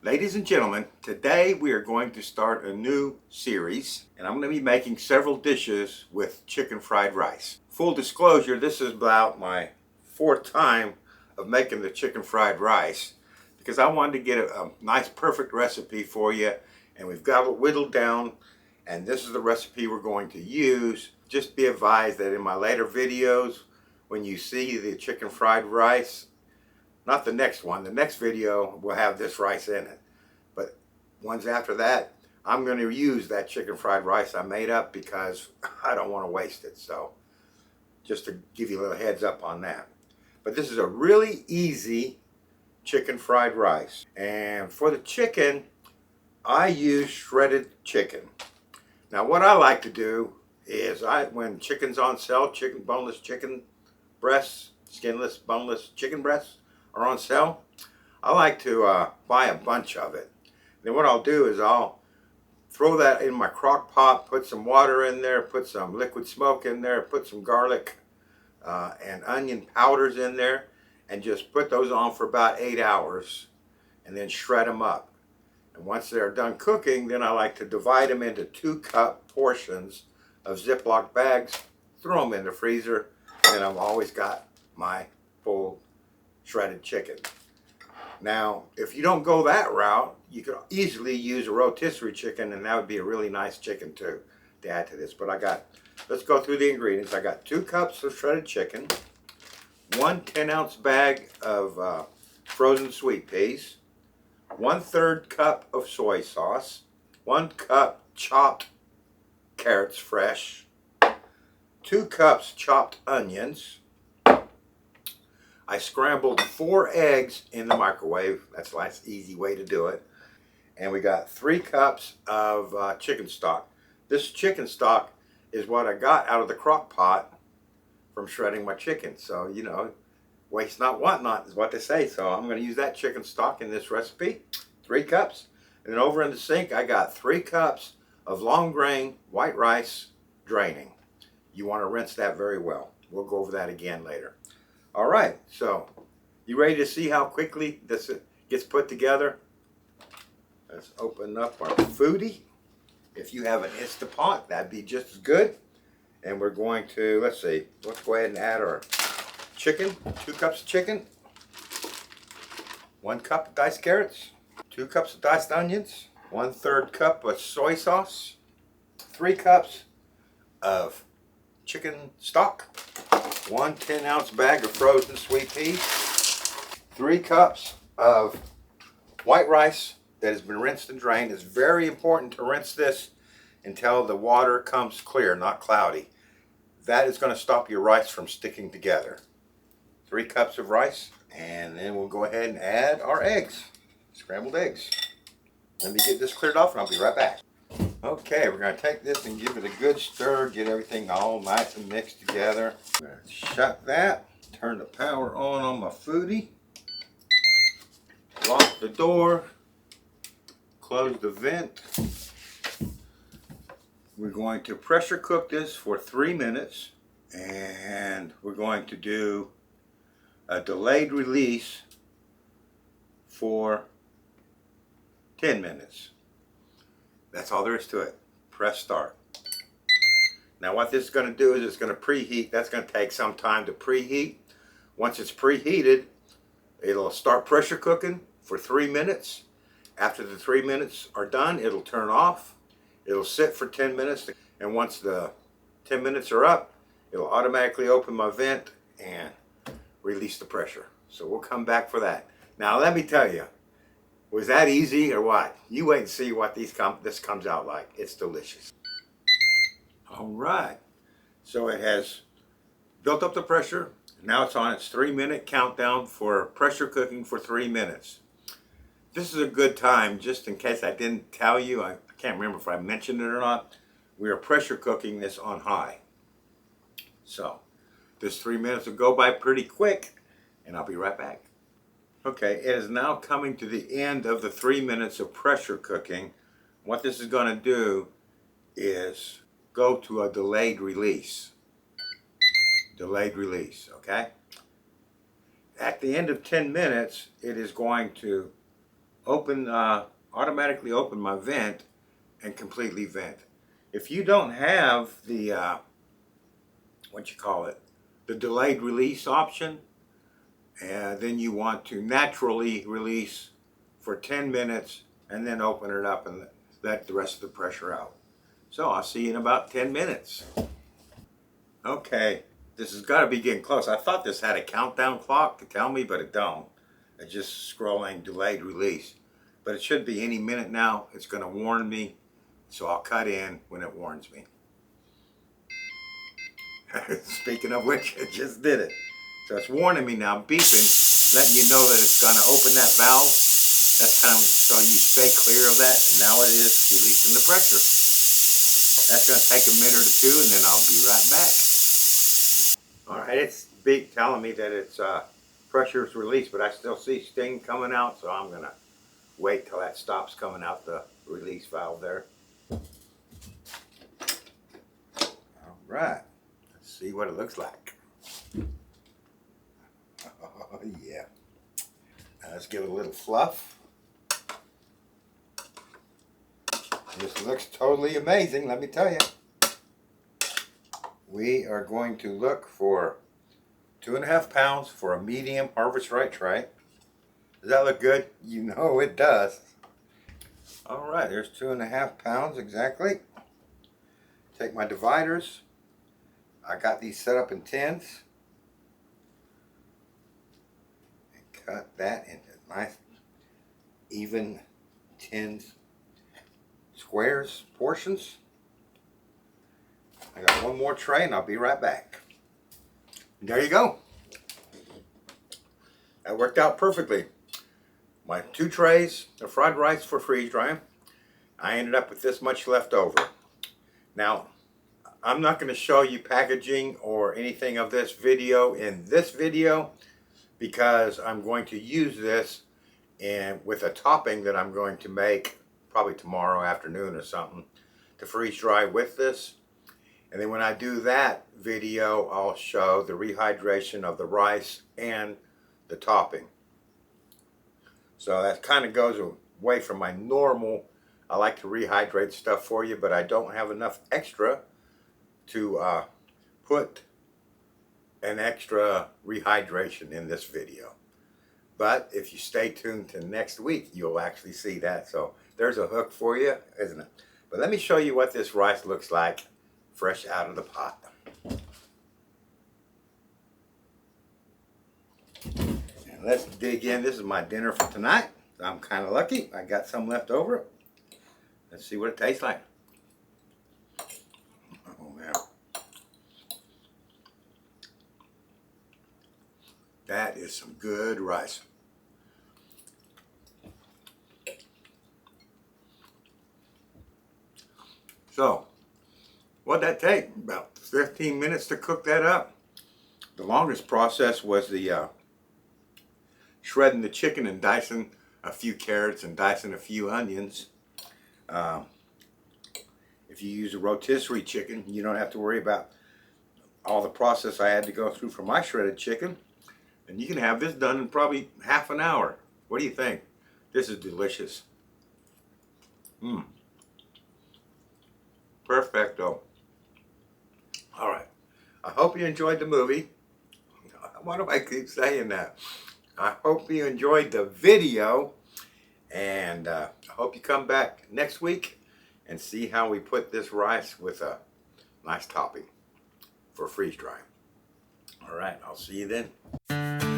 Ladies and gentlemen, today we are going to start a new series, and I'm going to be making several dishes with chicken fried rice. Full disclosure, this is about my fourth time of making the chicken fried rice because I wanted to get a nice perfect recipe for you, and we've got it whittled down, and this is the recipe we're going to use. Just be advised that in my later videos, when you see the chicken fried rice, not the next one, the next video will have this rice in it. But ones after that, I'm going to use that chicken fried rice I made up because I don't want to waste it. So just to give you a little heads up on that. But this is a really easy chicken fried rice. And for the chicken, I use shredded chicken. Now what I like to do is when chicken's on sale, boneless chicken breasts, skinless, boneless chicken breasts, are on sale, I like to buy a bunch of it. Then what I'll do is I'll throw that in my crock pot, put some water in there, put some liquid smoke in there, put some garlic and onion powders in there, and just put those on for about 8 hours and then shred them up. And once they're done cooking, then I like to divide them into 2-cup portions of Ziploc bags, throw them in the freezer, and I've always got my full shredded chicken. Now, if you don't go that route, you could easily use a rotisserie chicken, and that would be a really nice chicken too to add to this. But let's go through the ingredients. I got 2 cups of shredded chicken, 1 10-ounce bag of frozen sweet peas, 1/3 cup of soy sauce, 1 cup chopped carrots fresh, 2 cups chopped onions. I scrambled 4 eggs in the microwave. That's a nice, easy way to do it. And we got 3 cups of chicken stock. This chicken stock is what I got out of the crock pot from shredding my chicken. So, you know, waste not, want not is what they say. So I'm going to use that chicken stock in this recipe. 3 cups. And then over in the sink, I got 3 cups of long grain white rice draining. You want to rinse that very well. We'll go over that again later. All right, so you ready to see how quickly this gets put together? Let's open up our Foodi. If you have an Instapot, that'd be just as good. And we're going to, let's go ahead and add our chicken. 2 cups of chicken, 1 cup of diced carrots, 2 cups of diced onions, 1/3 cup of soy sauce, 3 cups of chicken stock, 1 10-ounce bag of frozen sweet peas, 3 cups of white rice that has been rinsed and drained. It's very important to rinse this until the water comes clear, not cloudy. That is going to stop your rice from sticking together. 3 cups of rice, and then we'll go ahead and add our eggs, scrambled eggs. Let me get this cleared off and I'll be right back. Okay, we're going to take this and give it a good stir, get everything all nice and mixed together. I'm going to shut that, turn the power on my Foodi, lock the door, close the vent. We're going to pressure cook this for 3 minutes, and we're going to do a delayed release for 10 minutes. That's all there is to it. Press start. Now what this is going to do is it's going to preheat. That's going to take some time to preheat. Once it's preheated, it'll start pressure cooking for 3 minutes. After the 3 minutes are done, it'll turn off. It'll sit for 10 minutes. And once the 10 minutes are up, it'll automatically open my vent and release the pressure. So we'll come back for that. Now let me tell you, was that easy or what? You wait and see what this comes out like. It's delicious. All right. So it has built up the pressure. Now it's on its 3-minute countdown for pressure cooking for 3 minutes. This is a good time, just in case I didn't tell you. I can't remember if I mentioned it or not. We are pressure cooking this on high. So this 3 minutes will go by pretty quick, and I'll be right back. Okay, it is now coming to the end of the 3 minutes of pressure cooking. What this is going to do is go to a delayed release. Delayed release, okay? At the end of 10 minutes, it is going to automatically open my vent and completely vent. If you don't have the the delayed release option, and then you want to naturally release for 10 minutes and then open it up and let the rest of the pressure out. So I'll see you in about 10 minutes. Okay, this has got to be getting close. I thought this had a countdown clock to tell me, but it don't. It's just scrolling delayed release. But it should be any minute now. It's going to warn me, so I'll cut in when it warns me. Speaking of which, it just did it. So it's warning me now, beeping, letting you know that it's going to open that valve. That's kind of so you stay clear of that. And now it is releasing the pressure. That's going to take a minute or two, and then I'll be right back. All right, it's beep telling me that it's pressure is released, but I still see steam coming out, so I'm going to wait till that stops coming out the release valve there. All right. See what it looks like. Oh yeah. Now let's give it a little fluff. This looks totally amazing, let me tell you. We are going to look for 2.5 pounds for a medium Harvest Right tray. Does that look good? You know it does. All right, there's 2.5 pounds exactly. Take my dividers. I got these set up in tins and cut that into nice even tins, squares, portions. I got one more tray and I'll be right back. And there you go. That worked out perfectly. My 2 trays of fried rice for freeze drying. I ended up with this much left over. Now, I'm not going to show you packaging or anything of this video in this video because I'm going to use this and with a topping that I'm going to make probably tomorrow afternoon or something to freeze dry with this. And then when I do that video, I'll show the rehydration of the rice and the topping. So that kind of goes away from my normal, I like to rehydrate stuff for you, but I don't have enough extra to put an extra rehydration in this video. But if you stay tuned to next week, you'll actually see that. So there's a hook for you, isn't it? But let me show you what this rice looks like fresh out of the pot. And let's dig in. This is my dinner for tonight. I'm kind of lucky. I got some left over. Let's see what it tastes like. Oh, man. That is some good rice. So, what'd that take? About 15 minutes to cook that up. The longest process was the shredding the chicken and dicing a few carrots and dicing a few onions. If you use a rotisserie chicken, you don't have to worry about all the process I had to go through for my shredded chicken. And you can have this done in probably half an hour. What do you think? This is delicious. Perfecto. All right. I hope you enjoyed the movie. Why do I keep saying that? I hope you enjoyed the video. And I hope you come back next week and see how we put this rice with a nice topping for freeze drying. All right. I'll see you then.